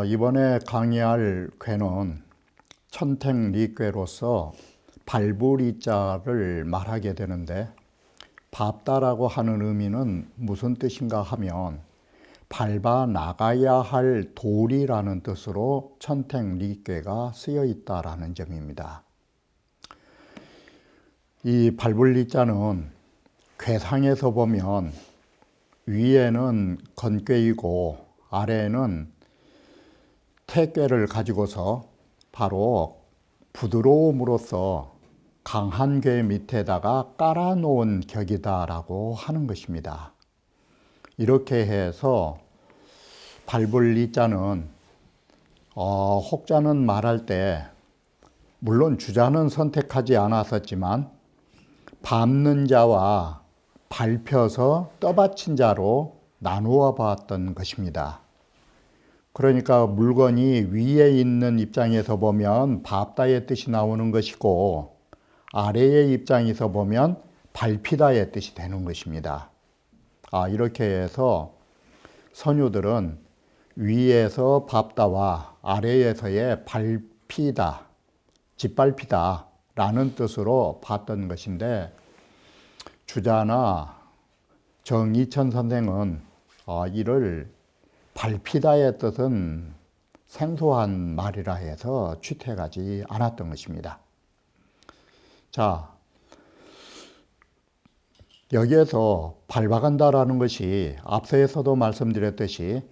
이번에 강의할 궤는 천택리궤로서 발부리자를 말하게 되는데, 밟다라고 하는 의미는 무슨 뜻인가 하면 밟아 나가야 할 돌이라는 뜻으로 천택리궤가 쓰여 있다라는 점입니다. 이 발불리자는 궤상에서 보면 위에는 건궤이고 아래에는 태궤를 가지고서 바로 부드러움으로써 강한 궤 밑에다가 깔아놓은 격이다라고 하는 것입니다. 이렇게 해서 발불리자는 혹자는 말할 때 물론 주자는 선택하지 않았었지만 밟는 자와 밟혀서 떠받친 자로 나누어 봤던 것입니다. 그러니까 물건이 위에 있는 입장에서 보면 밟다의 뜻이 나오는 것이고, 아래의 입장에서 보면 밟히다의 뜻이 되는 것입니다. 이렇게 해서 선유들은 위에서 밟다와 아래에서의 밟히다, 짓밟히다 라는 뜻으로 봤던 것인데, 주자나 정이천 선생은 이를 밟히다의 뜻은 생소한 말이라 해서 취택하지 않았던 것입니다. 자, 여기에서 밟아간다라는 것이 앞서에서도 말씀드렸듯이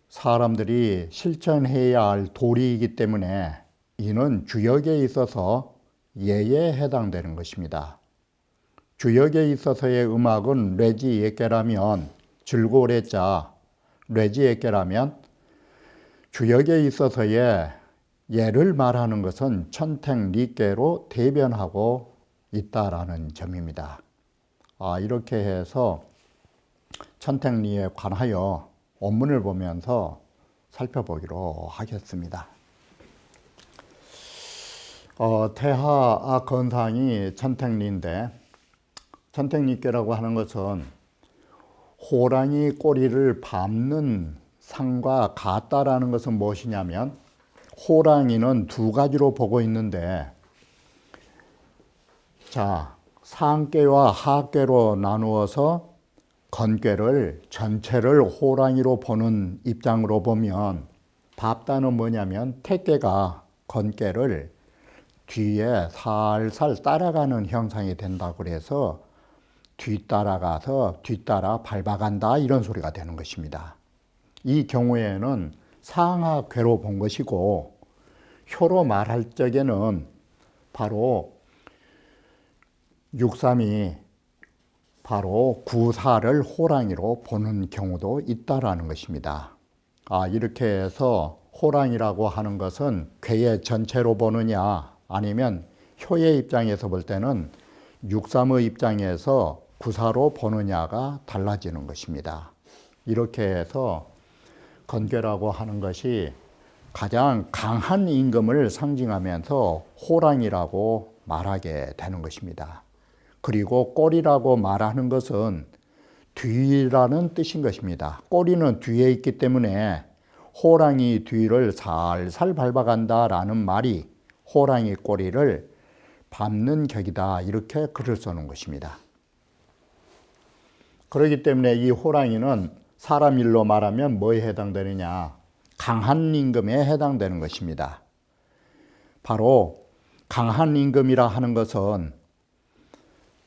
사람들이 실천해야 할 도리이기 때문에 이는 주역에 있어서 예에 해당되는 것입니다. 주역에 있어서의 음악은 뇌지예께라면 즐고래자 뇌지예께라면, 주역에 있어서의 예를 말하는 것은 천택리궤로 대변하고 있다라는 점입니다. 이렇게 해서 천택리에 관하여 원문을 보면서 살펴보기로 하겠습니다. 태하 건상이 천택리인데, 천택리궤라고 하는 것은 호랑이 꼬리를 밟는 상과 같다라는 것은 무엇이냐면, 호랑이는 두 가지로 보고 있는데, 자, 상궤와 하궤로 나누어서 건궤를 전체를 호랑이로 보는 입장으로 보면, 밟다는 뭐냐면 태궤가 건궤를 뒤에 살살 따라가는 형상이 된다고 그래서 뒤따라 밟아간다 이런 소리가 되는 것입니다. 이 경우에는 상하궤로 본 것이고, 효로 말할 적에는 바로 6.3이 바로 구사를 호랑이로 보는 경우도 있다라는 것입니다. 이렇게 해서 호랑이라고 하는 것은 궤의 전체로 보느냐 아니면 효의 입장에서 볼 때는 6.3의 입장에서 구사로 보느냐가 달라지는 것입니다. 이렇게 해서 건궤라고 하는 것이 가장 강한 임금을 상징하면서 호랑이라고 말하게 되는 것입니다. 그리고 꼬리라고 말하는 것은 뒤라는 뜻인 것입니다. 꼬리는 뒤에 있기 때문에 호랑이 뒤를 살살 밟아간다라는 말이 호랑이 꼬리를 밟는 격이다, 이렇게 글을 써놓은 것입니다. 그렇기 때문에 이 호랑이는 사람 일로 말하면 뭐에 해당되느냐, 강한 임금에 해당되는 것입니다. 바로 강한 임금이라 하는 것은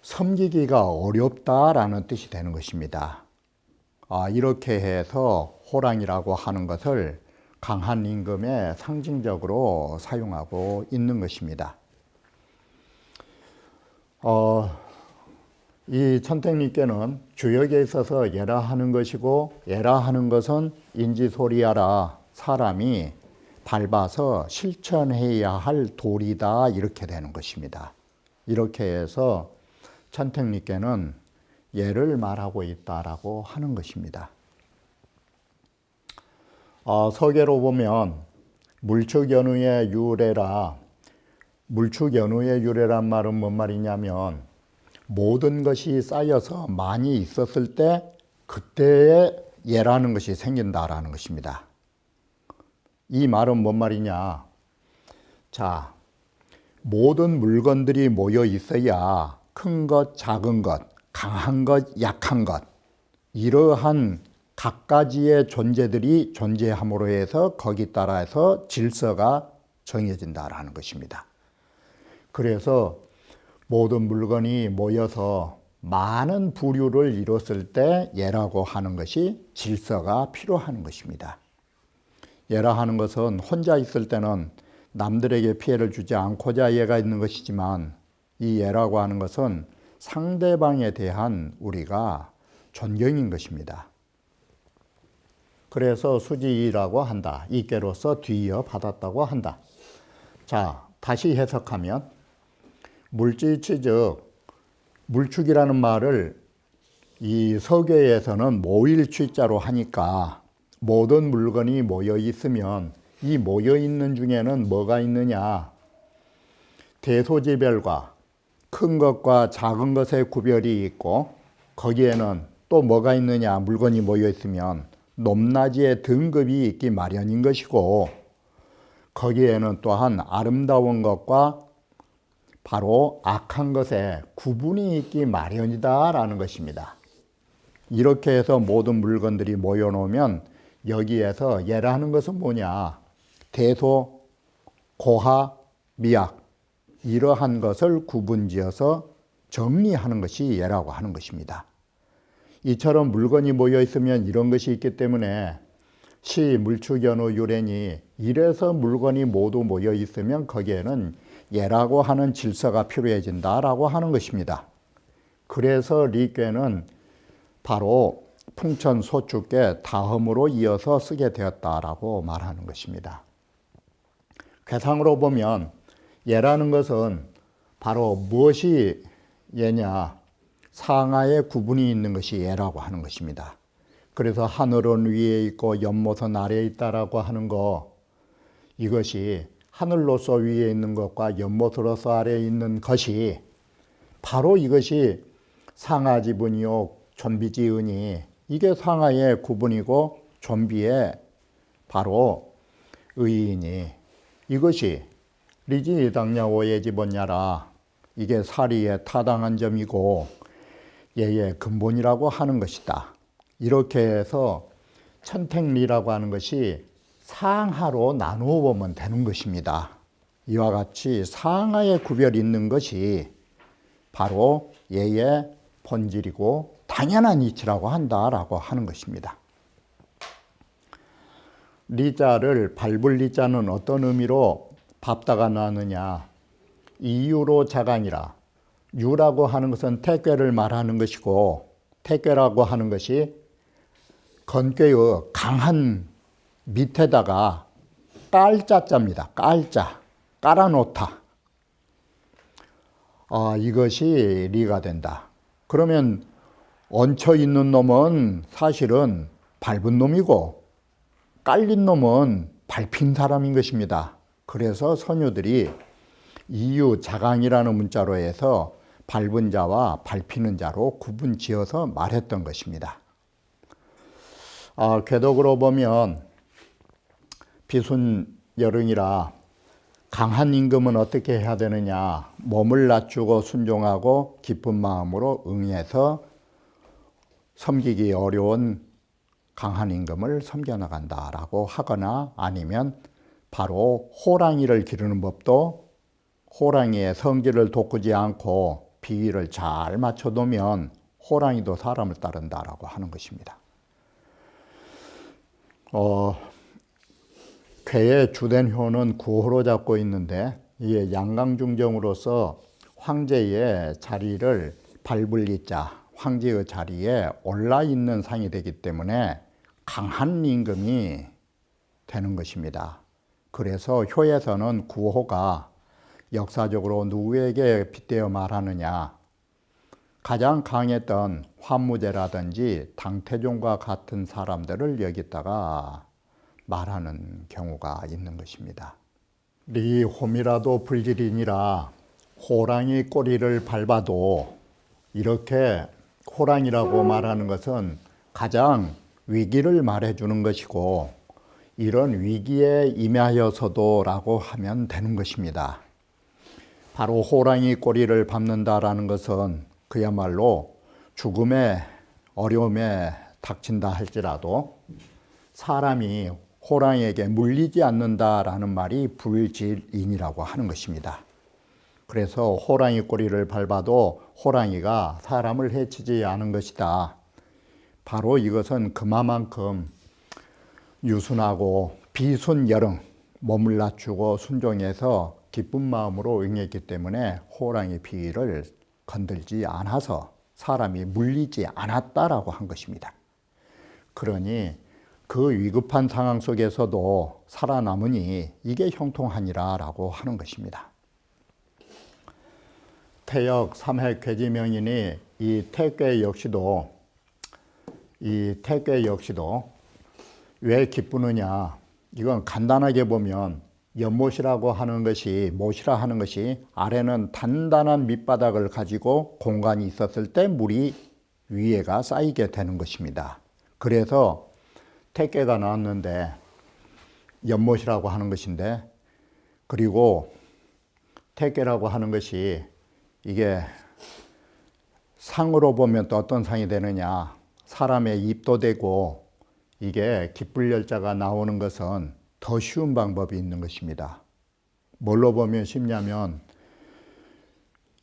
섬기기가 어렵다라는 뜻이 되는 것입니다. 이렇게 해서 호랑이라고 하는 것을 강한 임금에 상징적으로 사용하고 있는 것입니다. 이 천택리궤는 주역에 있어서 예라 하는 것이고, 예라 하는 것은 인지소리하라, 사람이 밟아서 실천해야 할 도리다, 이렇게 되는 것입니다. 이렇게 해서 천택리궤는 예를 말하고 있다라고 하는 것입니다. 서계로 보면 물축연우의 유래라, 물축연우의 유래란 말은 뭔 말이냐면 모든 것이 쌓여서 많이 있었을 때 그때의 예라는 것이 생긴다라는 것입니다. 이 말은 뭔 말이냐? 자, 모든 물건들이 모여 있어야 큰 것, 작은 것, 강한 것, 약한 것, 이러한 각가지의 존재들이 존재함으로 해서 거기 따라서 질서가 정해진다라는 것입니다. 그래서 모든 물건이 모여서 많은 부류를 이뤘을 때 예라고 하는 것이 질서가 필요한 것입니다. 예라 하는 것은 혼자 있을 때는 남들에게 피해를 주지 않고자 예가 있는 것이지만 이 예라고 하는 것은 상대방에 대한 우리가 존경인 것입니다. 그래서 수지라고 한다. 이께로서 뒤이어 받았다고 한다. 자, 다시 해석하면 물지치 즉 물축이라는 말을 이 서계에서는 모일취자로 하니까 모든 물건이 모여 있으면 이 모여 있는 중에는 뭐가 있느냐? 대소지별과 큰 것과 작은 것의 구별이 있고 거기에는 또 뭐가 있느냐? 물건이 모여 있으면 높낮이의 등급이 있기 마련인 것이고 거기에는 또한 아름다운 것과 바로 악한 것에 구분이 있기 마련이다라는 것입니다. 이렇게 해서 모든 물건들이 모여놓으면 여기에서 예라는 것은 뭐냐? 대소, 고하, 미약 이러한 것을 구분지어서 정리하는 것이 예라고 하는 것입니다. 이처럼 물건이 모여 있으면 이런 것이 있기 때문에 시, 물축연우, 유래니 이래서 물건이 모두 모여 있으면 거기에는 예라고 하는 질서가 필요해진다라고 하는 것입니다. 그래서 리괴는 바로 풍천소축계 다음으로 이어서 쓰게 되었다라고 말하는 것입니다. 괴상으로 보면 예라는 것은 바로 무엇이 예냐? 상하의 구분이 있는 것이 예라고 하는 것입니다. 그래서 하늘은 위에 있고 연못은 아래에 있다라고 하는 거, 이것이 하늘로서 위에 있는 것과 연못으로서 아래에 있는 것이 바로 이것이 상하지분이요 존비지은이 이게 상하의 구분이고 존비의 바로 의인이 이것이 리지당냐오예 집었냐라 이게 사리에 타당한 점이고 예의 근본이라고 하는 것이다. 이렇게 해서 천택리라고 하는 것이 상하로 나누어 보면 되는 것입니다. 이와 같이 상하의 구별이 있는 것이 바로 예의 본질이고 당연한 이치라고 한다라고 하는 것입니다. 리자를 밟을 리자는 어떤 의미로 밟다가 나느냐? 이유로 자강이라. 유라고 하는 것은 택괴를 말하는 것이고 택괴라고 하는 것이 건괴의 강한 밑에다가 깔자자입니다. 깔자, 깔아놓다. 이것이 리가 된다. 그러면 얹혀 있는 놈은 사실은 밟은 놈이고 깔린 놈은 밟힌 사람인 것입니다. 그래서 선유들이 이유 자강이라는 문자로 해서 밟은 자와 밟히는 자로 구분 지어서 말했던 것입니다. 궤독으로 보면 비순여릉이라 강한 임금은 어떻게 해야 되느냐? 몸을 낮추고 순종하고 기쁜 마음으로 응해서 섬기기 어려운 강한 임금을 섬겨나간다라고 하거나 아니면 바로 호랑이를 기르는 법도 호랑이의 성질을 돋구지 않고 비위를 잘 맞춰두면 호랑이도 사람을 따른다라고 하는 것입니다. 쾌의 주된 효는 구호로 잡고 있는데 이게 양강중정으로서 황제의 자리를 밟을 이자 황제의 자리에 올라 있는 상이 되기 때문에 강한 임금이 되는 것입니다. 그래서 효에서는 구호가 역사적으로 누구에게 빗대어 말하느냐? 가장 강했던 환무제라든지 당태종과 같은 사람들을 여기다가 말하는 경우가 있는 것입니다. 네 홈이라도 불질이니라 호랑이 꼬리를 밟아도, 이렇게 호랑이라고 말하는 것은 가장 위기를 말해주는 것이고, 이런 위기에 임하여서도 라고 하면 되는 것입니다. 바로 호랑이 꼬리를 밟는다라는 것은 그야말로 죽음의 어려움에 닥친다 할지라도 사람이 호랑이에게 물리지 않는다라는 말이 불질인이라고 하는 것입니다. 그래서 호랑이 꼬리를 밟아도 호랑이가 사람을 해치지 않은 것이다. 바로 이것은 그만큼 유순하고 비순여릉, 몸을 낮추고 순종해서 기쁜 마음으로 응했기 때문에 호랑이 피를 건들지 않아서 사람이 물리지 않았다라고 한 것입니다. 그러니 그 위급한 상황 속에서도 살아남으니 이게 형통하니라라고 하는 것입니다. 태역 삼해 괴지명이니 이 태괴 역시도 왜 기쁘느냐, 이건 간단하게 보면 연못이라고 하는 것이, 못이라 하는 것이 아래는 단단한 밑바닥을 가지고 공간이 있었을 때 물이 위에가 쌓이게 되는 것입니다. 그래서 태괴가 나왔는데 연못이라고 하는 것인데, 그리고 태괴라고 하는 것이 이게 상으로 보면 또 어떤 상이 되느냐, 사람의 입도 되고, 이게 기쁠열자가 나오는 것은 더 쉬운 방법이 있는 것입니다. 뭘로 보면 쉽냐면,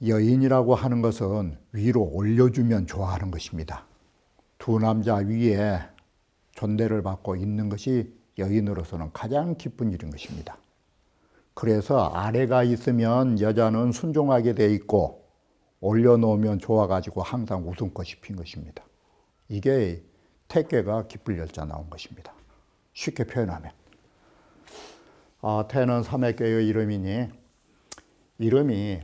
여인이라고 하는 것은 위로 올려주면 좋아하는 것입니다. 두 남자 위에 존대를 받고 있는 것이 여인으로서는 가장 기쁜 일인 것입니다. 그래서 아래가 있으면 여자는 순종하게 돼 있고, 올려놓으면 좋아가지고 항상 웃음꽃이 핀 것입니다. 이게 태괴가 기쁠열자 나온 것입니다. 쉽게 표현하면. 태는 삼해괴의 이름이니, 이름이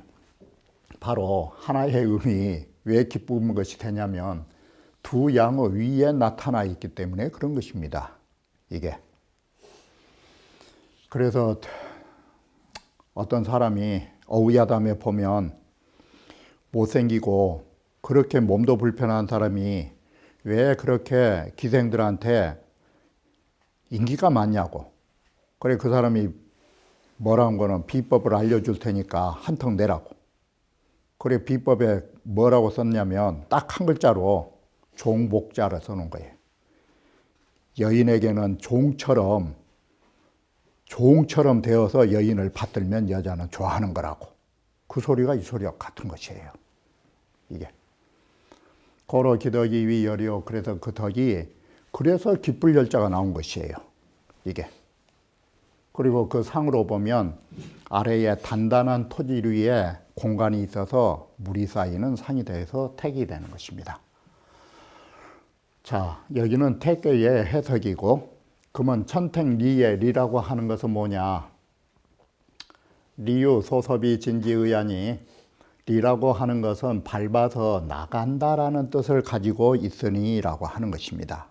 바로 하나의 의미, 왜 기쁜 것이 되냐면 두 양의 위에 나타나 있기 때문에 그런 것입니다. 이게. 그래서 어떤 사람이 어우야담에 보면 못생기고 그렇게 몸도 불편한 사람이 왜 그렇게 기생들한테 인기가 많냐고. 그래, 그 사람이 뭐라는 거는 비법을 알려줄 테니까 한턱 내라고. 그래, 비법에 뭐라고 썼냐면 딱 한 글자로 종복자를 써놓은 거예요. 여인에게는 종처럼 되어서 여인을 받들면 여자는 좋아하는 거라고. 그 소리가 이 소리와 같은 것이에요. 이게. 고로 기덕이 위열이요. 그래서 그 덕이, 그래서 기쁠 열자가 나온 것이에요. 이게. 그리고 그 상으로 보면 아래에 단단한 토지 위에 공간이 있어서 물이 쌓이는 상이 돼서 택이 되는 것입니다. 자, 여기는 택괴의 해석이고, 그러면 천택리의 리라고 하는 것은 뭐냐? 리유 소섭이 진지의하니, 리라고 하는 것은 밟아서 나간다라는 뜻을 가지고 있으니 라고 하는 것입니다.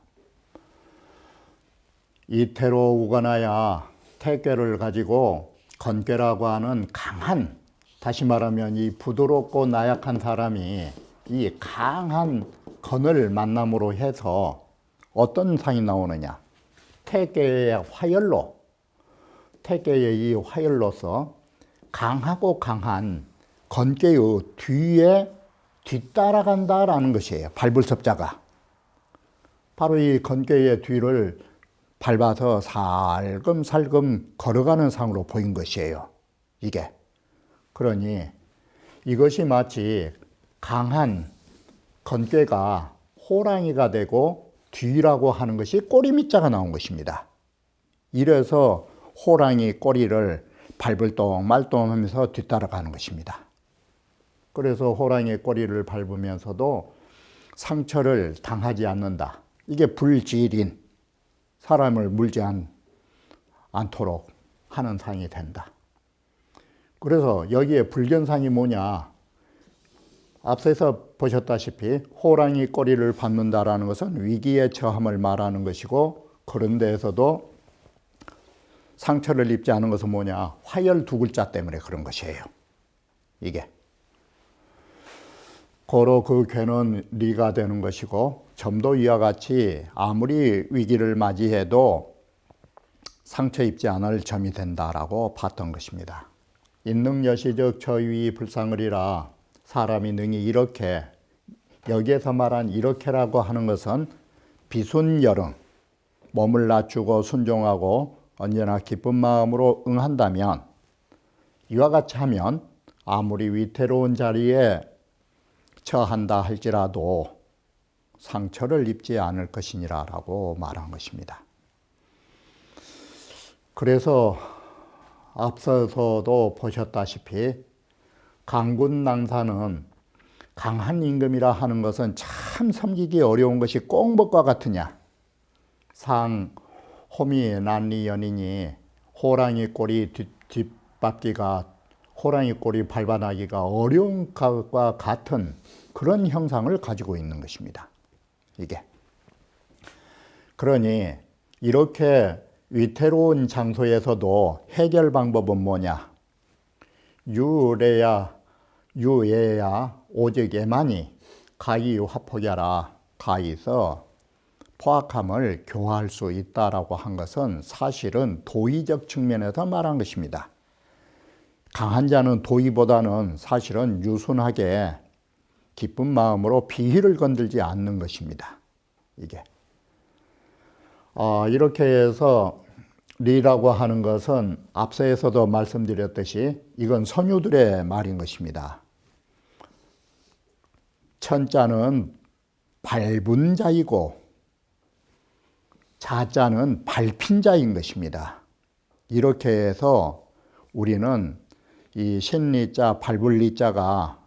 이태로 우거나야, 태괴를 가지고 건괴라고 하는 강한, 다시 말하면 이 부드럽고 나약한 사람이 이 강한 건을 만남으로 해서 어떤 상이 나오느냐? 태괴의 화열로, 태괴의 이 화열로서 강하고 강한 건괴의 뒤에 뒤따라간다라는 것이에요. 밟을 섭자가. 바로 이 건괴의 뒤를 밟아서 살금살금 걸어가는 상으로 보인 것이에요. 이게. 그러니 이것이 마치 강한 건괴가 호랑이가 되고 뒤라고 하는 것이 꼬리 밑자가 나온 것입니다. 이래서 호랑이 꼬리를 밟을동 말동 하면서 뒤따라가는 것입니다. 그래서 호랑이 꼬리를 밟으면서도 상처를 당하지 않는다. 이게 불지린, 사람을 물지 않도록 하는 상이 된다. 그래서 여기에 불견상이 뭐냐? 앞서서 보셨다시피 호랑이 꼬리를 밟는다라는 것은 위기에 처함을 말하는 것이고, 그런 데에서도 상처를 입지 않은 것은 뭐냐? 화열 두 글자 때문에 그런 것이에요. 이게. 고로 그 괴는 리가 되는 것이고, 점도 이와 같이 아무리 위기를 맞이해도 상처 입지 않을 점이 된다라고 봤던 것입니다. 인능여시적 저위 불상을이라, 사람이 능히 이렇게, 여기에서 말한 이렇게라고 하는 것은 비순여릉, 몸을 낮추고 순종하고 언제나 기쁜 마음으로 응한다면, 이와 같이 하면 아무리 위태로운 자리에 처한다 할지라도 상처를 입지 않을 것이니라 라고 말한 것입니다. 그래서 앞서서도 보셨다시피 강군낭사는, 강한 임금이라 하는 것은 참 섬기기 어려운 것이 꼭 무엇과 같으냐? 호미 난리 연인이 호랑이 꼬리 뒷밟기가, 호랑이 꼬리 밟아나기가 어려운 것과 같은 그런 형상을 가지고 있는 것입니다. 이게. 그러니 이렇게 위태로운 장소에서도 해결 방법은 뭐냐? 유예야 오직 예만이 가히 화폭야라, 가히서 포악함을 교화할 수 있다라고 한 것은 사실은 도의적 측면에서 말한 것입니다. 강한 자는 도의보다는 사실은 유순하게 기쁜 마음으로 비위를 건들지 않는 것입니다. 이게. 이렇게 해서 리라고 하는 것은 앞서에서도 말씀드렸듯이 이건 선유들의 말인 것입니다. 천자는 밟은 자이고 자자는 밟힌 자인 것입니다. 이렇게 해서 우리는 이 신리자, 밟을 리자가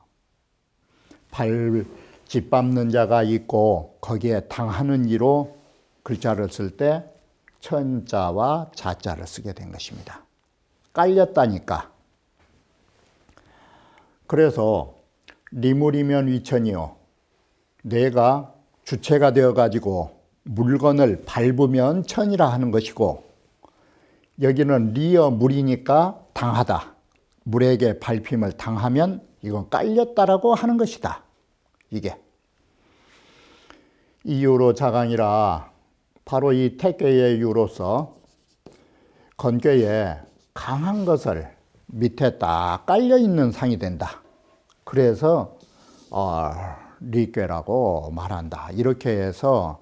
짓밟는 자가 있고 거기에 당하는 이로 글자를 쓸 때 천자와 자자를 쓰게 된 것입니다. 깔렸다니까. 그래서 리물이면 위천이요, 내가 주체가 되어가지고 물건을 밟으면 천이라 하는 것이고, 여기는 리어 물이니까 당하다, 물에게 밟힘을 당하면 이건 깔렸다라고 하는 것이다. 이게 이유로 자강이라, 바로 이 택괴의 유로서 건괴에 강한 것을 밑에 딱 깔려 있는 상이 된다. 그래서 리괴라고 말한다. 이렇게 해서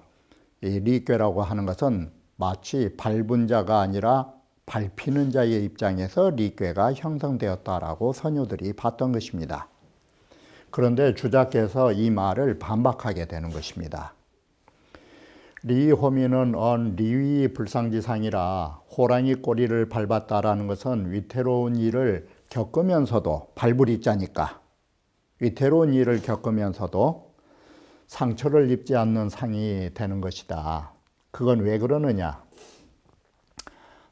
이 리괴라고 하는 것은 마치 밟은 자가 아니라 밟히는 자의 입장에서 리괴가 형성되었다라고 선유들이 봤던 것입니다. 그런데 주자께서 이 말을 반박하게 되는 것입니다. 리호미는 리위 불상지상이라, 호랑이 꼬리를 밟았다라는 것은 위태로운 일을 겪으면서도, 밟을 이자니까 위태로운 일을 겪으면서도 상처를 입지 않는 상이 되는 것이다. 그건 왜 그러느냐?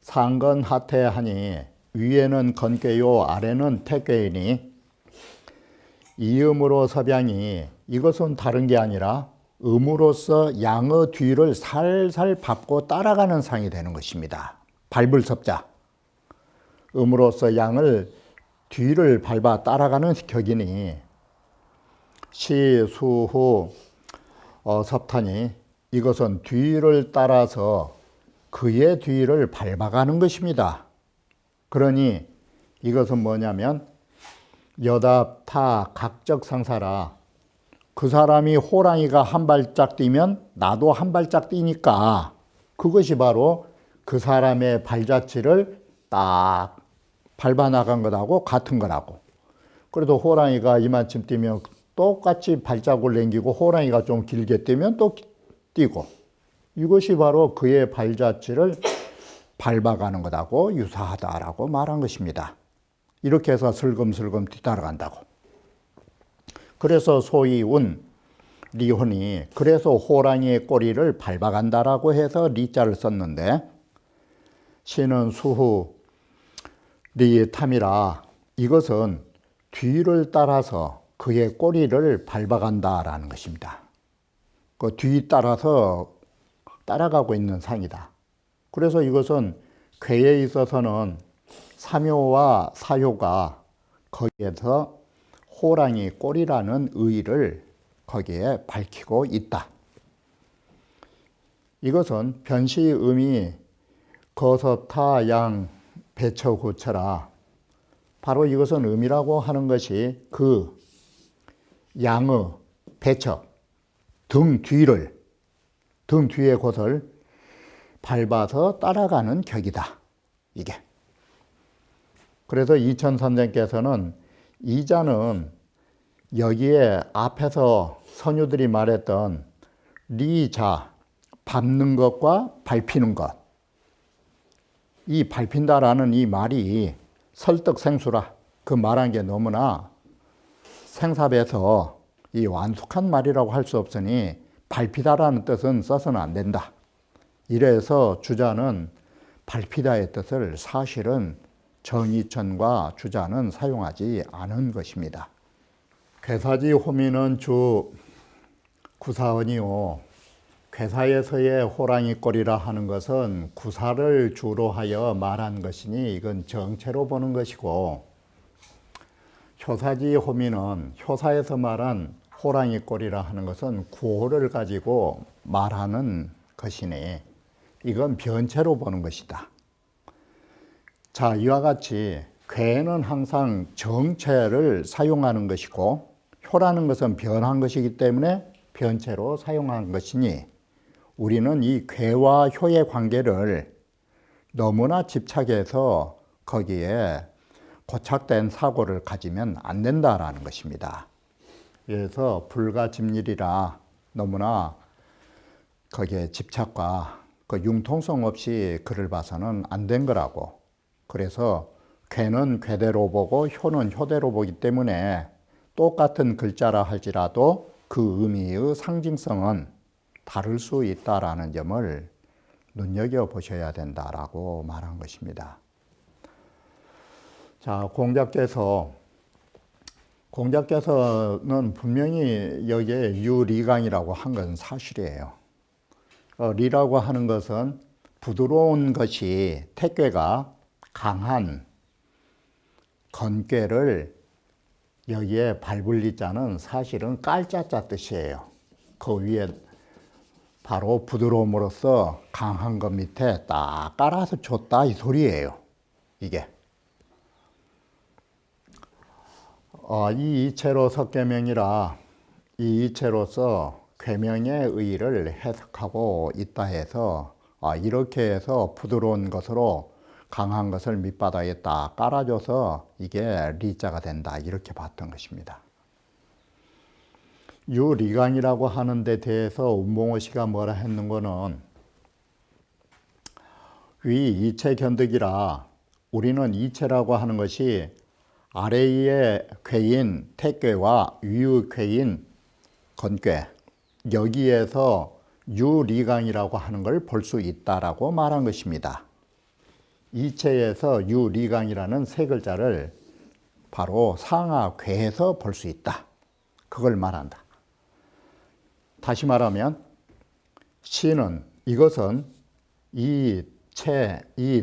상건하태하니, 위에는 건괴요 아래는 택괴이니, 이음으로 서병이, 이것은 다른 게 아니라 음으로서 양의 뒤를 살살 밟고 따라가는 상이 되는 것입니다. 밟을 섭자, 음으로서 양을 뒤를 밟아 따라가는 격이니, 시, 수, 후, 섭탄이, 이것은 뒤를 따라서 그의 뒤를 밟아가는 것입니다. 그러니 이것은 뭐냐면 여답타 각적 상사라, 그 사람이 호랑이가 한 발짝 뛰면 나도 한 발짝 뛰니까 그것이 바로 그 사람의 발자취를 딱 밟아 나간 것하고 같은 거라고. 그래도 호랑이가 이만큼 뛰면 똑같이 발자국을 남기고, 호랑이가 좀 길게 뛰면 또 뛰고, 이것이 바로 그의 발자취를 밟아가는 것하고 유사하다라고 말한 것입니다. 이렇게 해서 슬금슬금 뒤따라간다고. 그래서 소위 리혼이, 그래서 호랑이의 꼬리를 밟아간다라고 해서 리자를 썼는데, 시는 수후 리탐이라, 이것은 뒤를 따라서 그의 꼬리를 밟아간다라는 것입니다. 그 뒤 따라서 따라가고 있는 상이다. 그래서 이것은 괴에 있어서는 삼효와 사효가 거기에서 호랑이 꼬리라는 의의를 거기에 밝히고 있다. 이것은 변시의 의미 거서타 양 배처구처라. 바로 이것은 의미라고 하는 것이 그 양의 배처 등 뒤의 곳을 밟아서 따라가는 격이다. 이게. 그래서 이천선생께서는 이 자는 여기에 앞에서 선유들이 말했던 리자, 밟는 것과 밟히는 것. 이 밟힌다라는 이 말이 설득생수라. 그 말한 게 너무나 생삽해서 이 완숙한 말이라고 할 수 없으니 밟히다라는 뜻은 써서는 안 된다. 이래서 주자는 밟히다의 뜻을 사실은 정이천과 주자는 사용하지 않은 것입니다. 괴사지 호미는 주 구사언이요. 괴사에서의 호랑이 꼴이라 하는 것은 구사를 주로 하여 말한 것이니 이건 정체로 보는 것이고, 효사지 호미는 효사에서 말한 호랑이 꼴이라 하는 것은 구호를 가지고 말하는 것이니 이건 변체로 보는 것이다. 자, 이와 같이 괴는 항상 정체를 사용하는 것이고 효라는 것은 변한 것이기 때문에 변체로 사용한 것이니 우리는 이 괴와 효의 관계를 너무나 집착해서 거기에 고착된 사고를 가지면 안 된다라는 것입니다. 그래서 불가집일이라 너무나 거기에 집착과 그 융통성 없이 글을 봐서는 안 된 거라고. 그래서 괴는 괴대로 보고 효는 효대로 보기 때문에 똑같은 글자라 할지라도 그 의미의 상징성은 다를 수 있다라는 점을 눈여겨보셔야 된다라고 말한 것입니다. 자, 공자께서는 분명히 여기에 유리강이라고 한 것은 사실이에요. 리라고 하는 것은 부드러운 것이 택괴가 강한 건괴를 여기에 밟을 리자는 사실은 깔자자 뜻이에요. 그 위에 바로 부드러움으로써 강한 것 밑에 딱 깔아서 줬다 이 소리예요. 이게. 이 이체로 석괴명이라 이 이체로서 괴명의 의의를 해석하고 있다 해서 이렇게 해서 부드러운 것으로 강한 것을 밑바닥에 딱 깔아줘서 이게 리자가 된다 이렇게 봤던 것입니다. 유리강이라고 하는 데 대해서 운봉호 씨가 뭐라 했는 거는 위 이체 견득이라 우리는 이체라고 하는 것이 아래의 괴인 택괴와 위의 괴인 건괴 여기에서 유리강이라고 하는 걸 볼 수 있다라고 말한 것입니다. 이체에서 유리강이라는 세 글자를 바로 상하 괴에서 볼 수 있다. 그걸 말한다. 다시 말하면 시는 이것은 이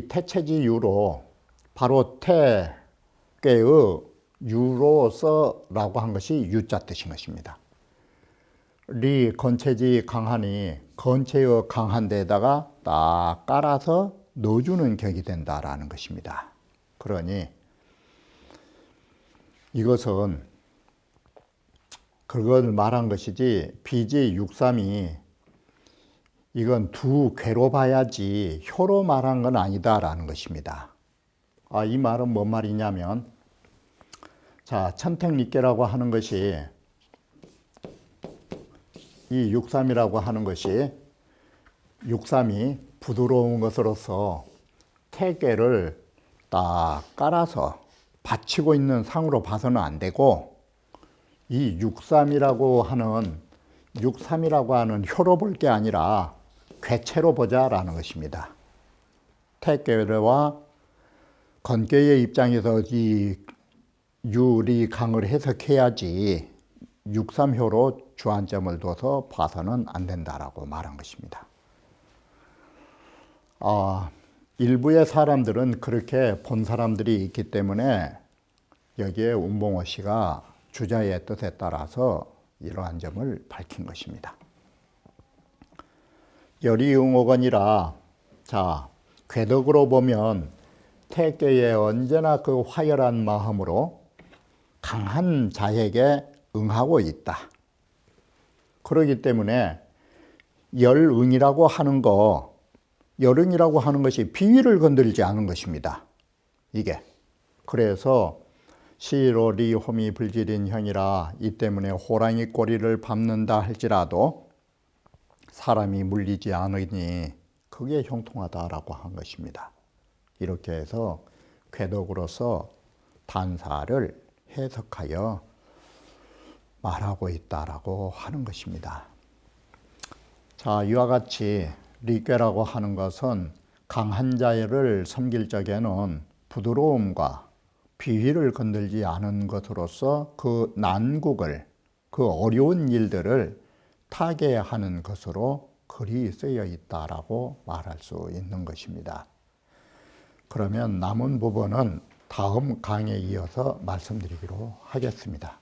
태체지 유로 바로 태괴의 유로서라고 한 것이 유자 뜻인 것입니다. 리 건체지 강하니 건체의 강한 데다가 딱 깔아서 넣어주는 격이 된다라는 것입니다. 그러니 이것은 그걸 말한 것이지 비지 6.3이 이건 두 괴로 봐야지 효로 말한 건 아니다라는 것입니다. 이 말은 뭔 말이냐면 자, 천택립계라고 하는 것이 이 6.3이라고 하는 것이 6.3이 부드러운 것으로서 태괴를 딱 깔아서 받치고 있는 상으로 봐서는 안 되고 이 6.3이라고 하는 효로 볼 게 아니라 괴체로 보자라는 것입니다. 태괴와 건괴의 입장에서 이 유리강을 해석해야지 육삼효로 주안점을 둬서 봐서는 안 된다라고 말한 것입니다. 일부의 사람들은 그렇게 본 사람들이 있기 때문에 여기에 운봉호 씨가 주자의 뜻에 따라서 이러한 점을 밝힌 것입니다. 열이응옥원이라, 자, 궤덕으로 보면 태계에 언제나 그 화열한 마음으로 강한 자에게 응하고 있다. 그렇기 때문에 열응이라고 하는 거, 열응이라고 하는 것이 비위를 건들지 않은 것입니다. 이게. 그래서 시로리 홈이 불질인 형이라, 이 때문에 호랑이 꼬리를 밟는다 할지라도 사람이 물리지 않으니 그게 형통하다라고 한 것입니다. 이렇게 해서 궤덕으로서 단사를 해석하여 말하고 있다라고 하는 것입니다. 자, 이와 같이 리꾀라고 하는 것은 강한 자를 섬길 적에는 부드러움과 비위를 건들지 않은 것으로서 그 난국을, 그 어려운 일들을 타개하는 것으로 글이 쓰여 있다라고 말할 수 있는 것입니다. 그러면 남은 부분은 다음 강의에 이어서 말씀드리기로 하겠습니다.